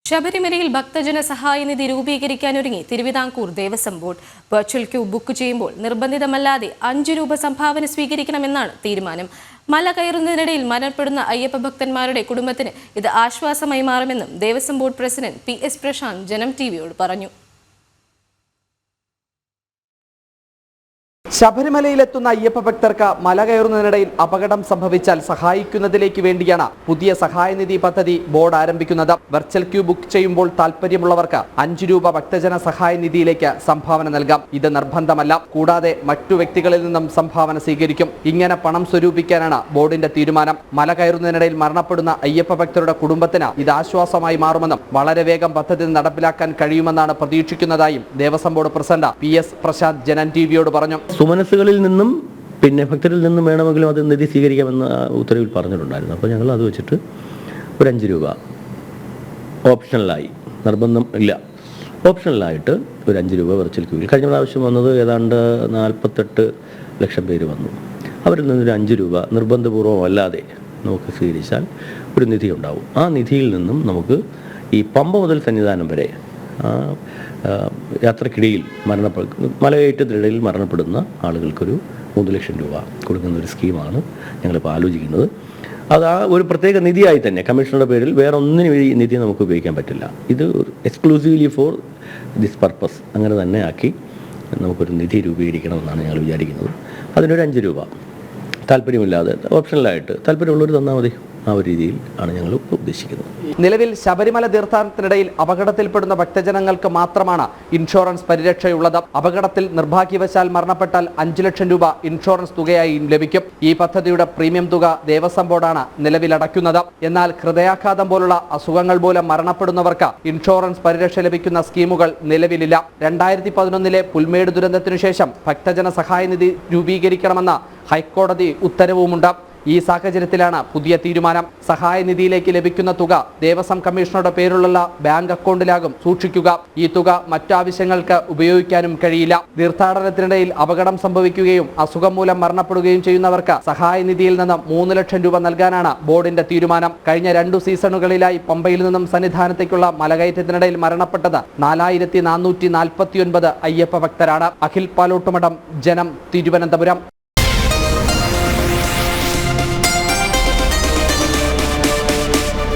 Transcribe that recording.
ശബരിമലയിൽ ഭക്തജന സഹായനിധി രൂപീകരിക്കാനൊരുങ്ങി Thiruvithamkoor Devaswom board. Virtual queue book ചെയ്യുമ്പോൾ നിർബന്ധിതമല്ലാതെ 5 രൂപ സംഭാവന സ്വീകരിക്കണമെന്നാണ് തീരുമാനം. മല കയറുന്നതിനിടയിൽ മരണപ്പെടുന്ന അയ്യപ്പ ഭക്തന്മാരുടെ കുടുംബത്തിന് ഇത് ആശ്വാസമായി മാറുമെന്നും Devaswom board president PS Prashanth Janam ടിവിയോട് പറഞ്ഞു. ശബരിമലയിലെത്തുന്ന അയ്യപ്പ ഭക്തർക്ക് മല കയറുന്നതിനിടയിൽ അപകടം സംഭവിച്ചാൽ സഹായിക്കുന്നതിലേക്ക് വേണ്ടിയാണ് പുതിയ സഹായനിധി പദ്ധതി ബോർഡ് ആരംഭിക്കുന്നത്. വെർച്വൽ ക്യൂ ബുക്ക് ചെയ്യുമ്പോൾ താൽപര്യമുള്ളവർക്ക് 5 രൂപ ഭക്തജന സഹായനിധിയിലേക്ക് സംഭാവന നൽകാം. ഇത് നിർബന്ധമല്ല. കൂടാതെ മറ്റു വ്യക്തികളിൽ നിന്നും സംഭാവന സ്വീകരിക്കും. ഇങ്ങനെ പണം സ്വരൂപിക്കാനാണ് ബോർഡിന്റെ തീരുമാനം. മല കയറുന്നതിനിടയിൽ മരണപ്പെടുന്ന അയ്യപ്പ ഭക്തരുടെ കുടുംബത്തിന് ഇത് ആശ്വാസമായി മാറുമെന്നും വളരെ വേഗം പദ്ധതി നടപ്പിലാക്കാൻ കഴിയുമെന്നാണ് പ്രതീക്ഷിക്കുന്നതായും Devaswom board president PS Prashanth Janam ടിവിയോട് പറഞ്ഞു. സുമനസ്സുകളിൽ നിന്നും ഭക്തരിൽ നിന്നും വേണമെങ്കിലും അത് നിധി സ്വീകരിക്കാമെന്ന് ഉത്തരവിൽ പറഞ്ഞിട്ടുണ്ടായിരുന്നു. അപ്പോൾ ഞങ്ങൾ അത് വെച്ചിട്ട് ഒരു 5 രൂപ ഓപ്ഷണലായി, നിർബന്ധം ഇല്ല, ഓപ്ഷണലായിട്ട് ഒരു 5 രൂപ വെർച്വൽ ക്യൂവിൽ കഴിഞ്ഞ പ്രാവശ്യം വന്നത് ഏതാണ്ട് 48 ലക്ഷം പേര് വന്നു. അവരിൽ നിന്നൊരു 5 രൂപ നിർബന്ധപൂർവ്വം അല്ലാതെ നമുക്ക് സ്വീകരിച്ചാൽ ഒരു നിധി ഉണ്ടാവും. ആ നിധിയിൽ നിന്നും നമുക്ക് ഈ പമ്പ മുതൽ സന്നിധാനം വരെ യാത്രക്കിടയിൽ മലകയറ്റത്തിനിടയിൽ മരണപ്പെടുന്ന ആളുകൾക്കൊരു 3 ലക്ഷം രൂപ കൊടുക്കുന്ന ഒരു സ്കീമാണ് ഞങ്ങളിപ്പോൾ ആലോചിക്കുന്നത്. അത് ആ ഒരു പ്രത്യേക നിധിയായി തന്നെ കമ്മീഷണറുടെ പേരിൽ വേറെ ഒന്നിനും ഈ നിധി നമുക്ക് ഉപയോഗിക്കാൻ പറ്റില്ല. ഇത് എക്സ്ക്ലൂസീവ്ലി ഫോർ ദിസ് പർപ്പസ് അങ്ങനെ തന്നെ ആക്കി നമുക്കൊരു നിധി രൂപീകരിക്കണമെന്നാണ് ഞങ്ങൾ വിചാരിക്കുന്നത്. അതിനൊരു 5 രൂപ താല്പര്യമില്ലാതെ ഓപ്ഷണലായിട്ട് താല്പര്യമുള്ളവർ തന്നാൽ മതി. ആ ഒരു രീതിയിൽ ആണ് ഞങ്ങൾ ഉദ്ദേശിക്കുന്നത്. നിലവിൽ ശബരിമല തീർത്ഥാടനത്തിനിടയിൽ അപകടത്തിൽപ്പെടുന്ന ഭക്തജനങ്ങൾക്ക് മാത്രമാണ് ഇൻഷുറൻസ് പരിരക്ഷയുള്ളത്. അപകടത്തിൽ നിർഭാഗ്യവശാൽ മരണപ്പെട്ടാൽ 5 ലക്ഷം രൂപ ഇൻഷുറൻസ് തുകയായി ലഭിക്കും. ഈ പദ്ധതിയുടെ പ്രീമിയം തുക ദേവസ്വം ബോർഡാണ് നിലവിൽ അടയ്ക്കുന്നത്. എന്നാൽ ഹൃദയാഘാതം പോലുള്ള അസുഖങ്ങൾ മൂലം മരണപ്പെടുന്നവർക്ക് ഇൻഷുറൻസ് പരിരക്ഷ ലഭിക്കുന്ന സ്കീമുകൾ നിലവിലില്ല. 2011 പുൽമേട് ദുരന്തത്തിനു ശേഷം ഭക്തജന സഹായനിധി രൂപീകരിക്കണമെന്ന ഹൈക്കോടതി ഉത്തരവുമുണ്ട്. ഈ സാഹചര്യത്തിലാണ് പുതിയ തീരുമാനം. സഹായനിധിയിലേക്ക് ലഭിക്കുന്ന തുക ദേവസ്വം കമ്മീഷണറുടെ പേരിലുള്ള ബാങ്ക് അക്കൗണ്ടിലാകും സൂക്ഷിക്കുക. ഈ തുക മറ്റാവശ്യങ്ങൾക്ക് ഉപയോഗിക്കാനും കഴിയില്ല. തീർത്ഥാടനത്തിനിടയിൽ അപകടം സംഭവിക്കുകയും അസുഖം മൂലം മരണപ്പെടുകയും ചെയ്യുന്നവർക്ക് സഹായനിധിയിൽ നിന്ന് 3 ലക്ഷം രൂപ നൽകാനാണ് ബോർഡിന്റെ തീരുമാനം. കഴിഞ്ഞ 2 സീസണുകളിലായി പമ്പയിൽ നിന്നും സന്നിധാനത്തേക്കുള്ള മലകയറ്റത്തിനിടയിൽ മരണപ്പെട്ടത് 4449 അയ്യപ്പ ഭക്തരാണ്. അഖിൽ പാലോട്ടുമഠം, ജനം, തിരുവനന്തപുരം.